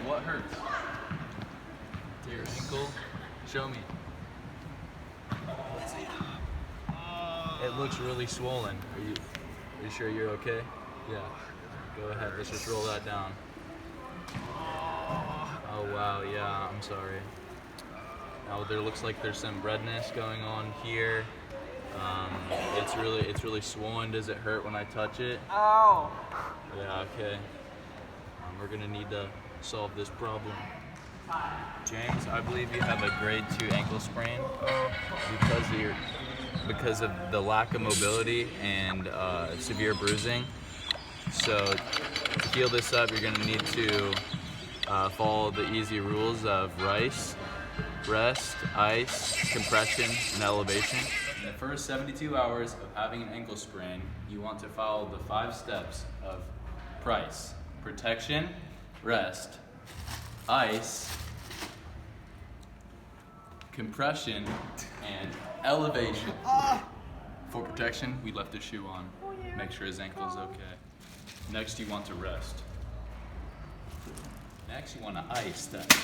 What hurts? To your ankle? Show me. It looks really swollen. Are you sure you're okay? Yeah. Go ahead, let's just roll that down. Oh wow, yeah, I'm sorry. Now there looks like there's some redness going on here. It's really swollen. Does it hurt when I touch it? Ow! Yeah, okay. We're gonna need to solve this problem. James, I believe you have a grade 2 ankle sprain because of the lack of mobility and severe bruising. So to heal this up, you're gonna need to follow the easy rules of RICE, rest, ice, compression, and elevation. In the first 72 hours of having an ankle sprain, you want to follow the 5 steps of PRICE: protection, rest, ice, compression, and elevation. For protection, we left his shoe on. Make sure his ankle is okay. Next, you want to rest. Next, you want to ice that.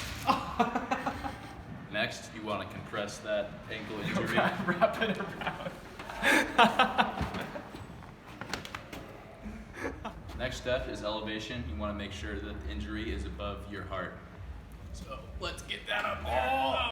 Next, you want to compress that ankle injury. Wrap it around. Next step is elevation. You want to make sure that the injury is above your heart. So let's get that up there.